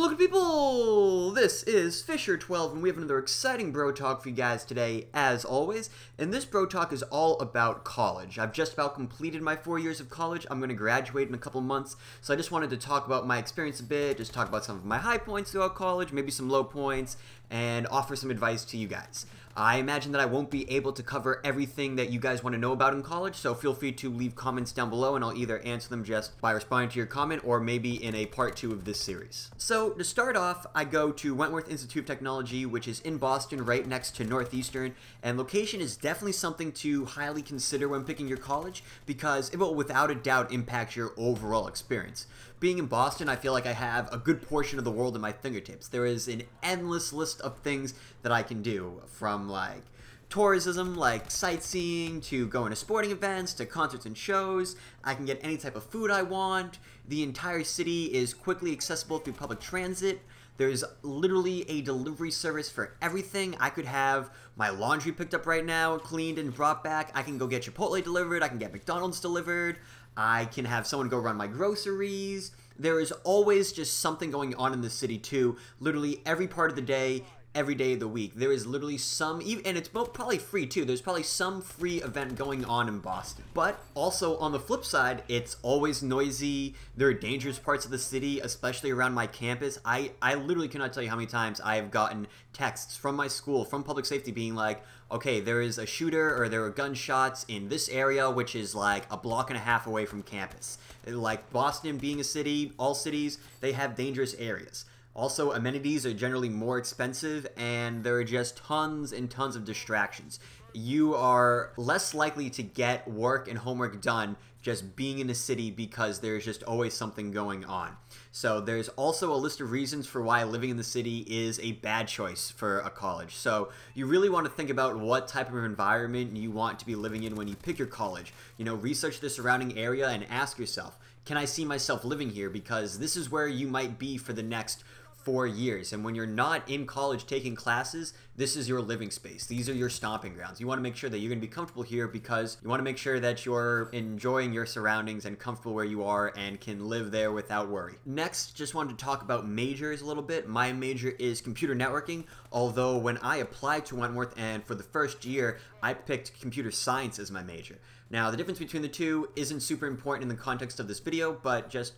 Hello people! This is FisherTwelve and we have another exciting bro talk for you guys today, as always. And this bro talk is all about college. I've just about completed my 4 years of college. I'm going to graduate in a couple months. So I just wanted to talk about my experience a bit, just talk about some of my high points throughout college, maybe some low points, and offer some advice to you guys. I imagine that I won't be able to cover everything that you guys want to know about in college, so feel free to leave comments down below and I'll either answer them just by responding to your comment or maybe in a part 2 of this series. So to start off, I go to Wentworth Institute of Technology, which is in Boston right next to Northeastern, and location is definitely something to highly consider when picking your college because it will without a doubt impact your overall experience. Being in Boston, I feel like I have a good portion of the world at my fingertips. There is an endless list of things that I can do, from like tourism, like sightseeing, to going to sporting events, to concerts and shows. I can get any type of food I want. The entire city is quickly accessible through public transit. There's literally a delivery service for everything. I could have my laundry picked up right now, cleaned and brought back. I can go get Chipotle delivered. I can get McDonald's delivered. I can have someone go run my groceries. There is always just something going on in the city too. Literally every part of the day, every day of the week. There is literally some, and it's both probably free too. There's probably some free event going on in Boston. But also on the flip side, it's always noisy. There are dangerous parts of the city, especially around my campus. I literally cannot tell you how many times I have gotten texts from my school, from public safety, being like, okay, there is a shooter or there are gunshots in this area, which is like a block and a half away from campus. Like Boston being a city, all cities, they have dangerous areas. Also, amenities are generally more expensive, and there are just tons and tons of distractions. You are less likely to get work and homework done just being in a city because there's just always something going on. So there's also a list of reasons for why living in the city is a bad choice for a college. So you really want to think about what type of environment you want to be living in when you pick your college. You know, research the surrounding area and ask yourself, can I see myself living here? Because this is where you might be for the next 4 years, and when you're not in college taking classes, this is your living space. These are your stomping grounds. You want to make sure that you're going to be comfortable here because you want to make sure that you're enjoying your surroundings and comfortable where you are and can live there without worry. Next, just wanted to talk about majors a little bit. My major is computer networking, although when I applied to Wentworth and for the first year, I picked computer science as my major. Now, the difference between the two isn't super important in the context of this video, but just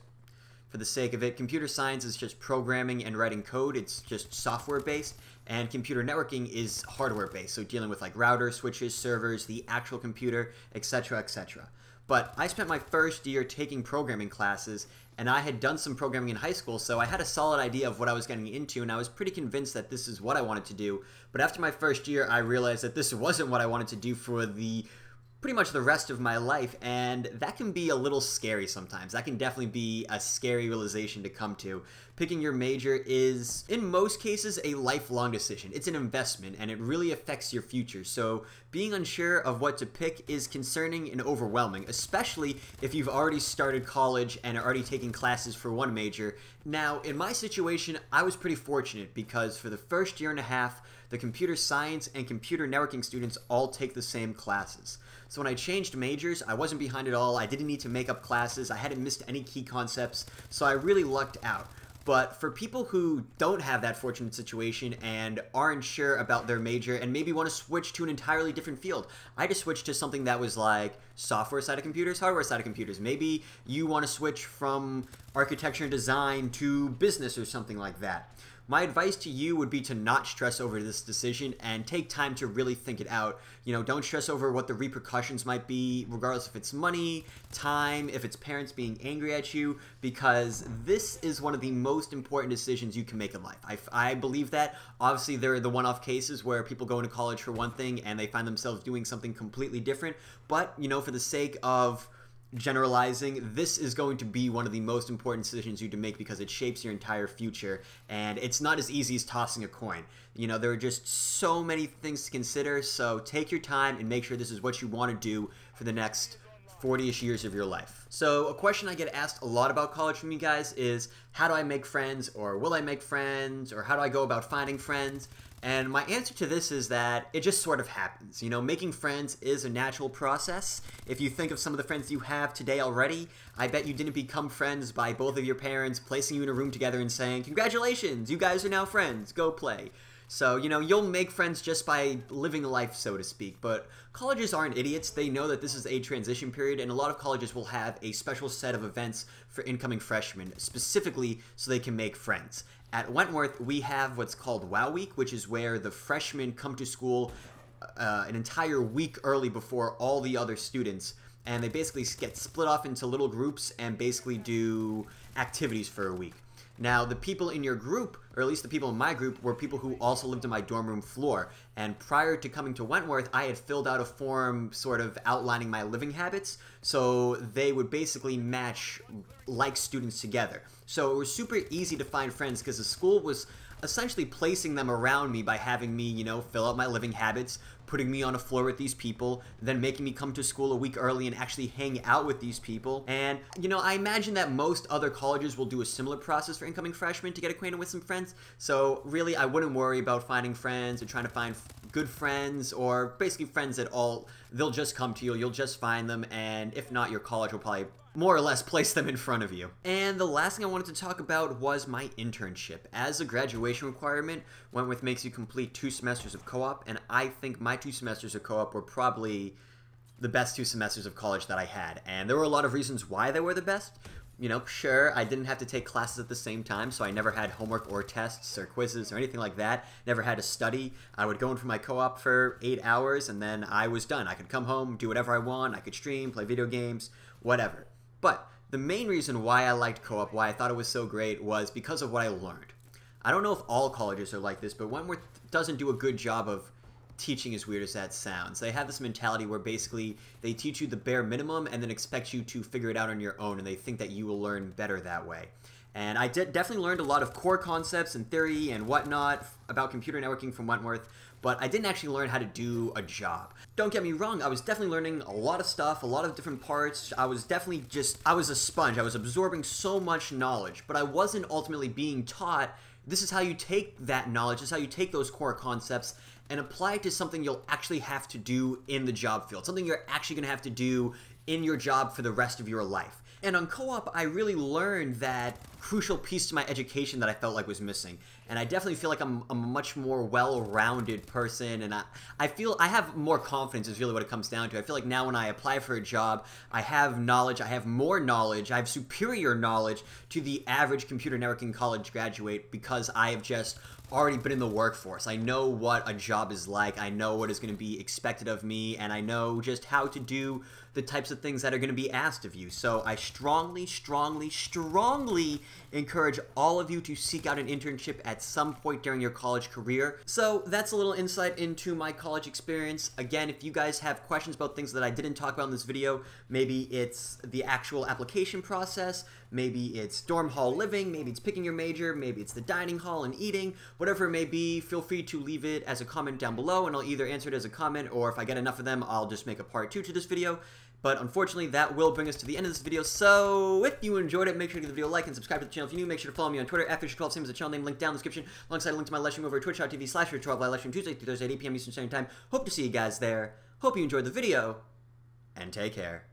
for the sake of it, computer science is just programming and writing code. It's just software-based, and computer networking is hardware-based, so dealing with like routers, switches, servers, the actual computer, etc., etc. But I spent my first year taking programming classes, and I had done some programming in high school, so I had a solid idea of what I was getting into, and I was pretty convinced that this is what I wanted to do. But after my first year, I realized that this wasn't what I wanted to do for pretty much the rest of my life, and that can be a little scary sometimes. That can definitely be a scary realization to come to. Picking your major is, in most cases, a lifelong decision. It's an investment, and it really affects your future. So being unsure of what to pick is concerning and overwhelming, especially if you've already started college and are already taking classes for one major. Now, in my situation, I was pretty fortunate because for the first year and a half, the computer science and computer networking students all take the same classes. So when I changed majors, I wasn't behind at all. I didn't need to make up classes. I hadn't missed any key concepts, so I really lucked out. But for people who don't have that fortunate situation and aren't sure about their major and maybe want to switch to an entirely different field, I just switched to something that was like software side of computers, hardware side of computers. Maybe you want to switch from architecture and design to business or something like that. My advice to you would be to not stress over this decision and take time to really think it out. You know, don't stress over what the repercussions might be, regardless if it's money, time, if it's parents being angry at you, because this is one of the most important decisions you can make in life. I believe that. Obviously, there are the one-off cases where people go into college for one thing and they find themselves doing something completely different. But, you know, for the sake of generalizing, this is going to be one of the most important decisions you to make because it shapes your entire future, and it's not as easy as tossing a coin. You know, there are just so many things to consider, so take your time and make sure this is what you want to do for the next 40-ish years of your life. So a question I get asked a lot about college from you guys is, how do I make friends, or will I make friends, or how do I go about finding friends? And my answer to this is that it just sort of happens. You know, making friends is a natural process. If you think of some of the friends you have today already, I bet you didn't become friends by both of your parents placing you in a room together and saying, "Congratulations, you guys are now friends, go play." So, you know, you'll make friends just by living life, so to speak. But colleges aren't idiots. They know that this is a transition period, and a lot of colleges will have a special set of events for incoming freshmen, specifically so they can make friends. At Wentworth, we have what's called WOW Week, which is where the freshmen come to school an entire week early before all the other students, and they basically get split off into little groups and basically do activities for a week. Now, the people in your group, or at least the people in my group, were people who also lived on my dorm room floor. And prior to coming to Wentworth, I had filled out a form sort of outlining my living habits, so they would basically match like students together. So it was super easy to find friends because the school was essentially placing them around me by having me, you know, fill out my living habits, putting me on a floor with these people, then making me come to school a week early and actually hang out with these people. And, you know, I imagine that most other colleges will do a similar process for incoming freshmen to get acquainted with some friends. So really, I wouldn't worry about finding friends or trying to find good friends, or basically friends at all. They'll just come to you, you'll just find them, and if not, your college will probably more or less place them in front of you. And the last thing I wanted to talk about was my internship. As a graduation requirement, Wentworth makes you complete 2 semesters of co-op, and I think my 2 semesters of co-op were probably the best 2 semesters of college that I had. And there were a lot of reasons why they were the best. You know, sure, I didn't have to take classes at the same time, so I never had homework or tests or quizzes or anything like that. Never had to study. I would go in for my co-op for 8 hours, and then I was done. I could come home, do whatever I want. I could stream, play video games, whatever. But the main reason why I liked co-op, why I thought it was so great, was because of what I learned. I don't know if all colleges are like this, but Wentworth doesn't do a good job of teaching, as weird as that sounds. They have this mentality where basically they teach you the bare minimum and then expect you to figure it out on your own, and they think that you will learn better that way. And I definitely learned a lot of core concepts and theory and whatnot about computer networking from Wentworth, but I didn't actually learn how to do a job. Don't get me wrong, I was definitely learning a lot of stuff, a lot of different parts. I was a sponge. I was absorbing so much knowledge, but I wasn't ultimately being taught, this is how you take that knowledge, this is how you take those core concepts and apply it to something you'll actually have to do in the job field, something you're actually going to have to do in your job for the rest of your life. And on co-op, I really learned that crucial piece to my education that I felt like was missing. And I definitely feel like I'm a much more well-rounded person, and I feel I have more confidence is really what it comes down to. I feel like now when I apply for a job, I have knowledge, I have more knowledge, I have superior knowledge to the average computer networking college graduate because I have just already been in the workforce. I know what a job is like, I know what is going to be expected of me, and I know just how to do the types of things that are going to be asked of you. So I strongly, strongly, strongly encourage all of you to seek out an internship at some point during your college career. So that's a little insight into my college experience. Again, if you guys have questions about things that I didn't talk about in this video, maybe it's the actual application process, maybe it's dorm hall living, maybe it's picking your major, maybe it's the dining hall and eating, whatever it may be, feel free to leave it as a comment down below, and I'll either answer it as a comment, or if I get enough of them, I'll just make a part 2 to this video. But unfortunately, that will bring us to the end of this video. So if you enjoyed it, make sure to give the video a like and subscribe to the channel if you're new. Make sure to follow me on Twitter at FisherTwelve, same as the channel name, link down in the description, alongside a link to my live stream over at twitch.tv/FisherTwelve. I live stream Tuesday through Thursday at 8 p.m. Eastern Standard Time. Hope to see you guys there. Hope you enjoyed the video, and take care.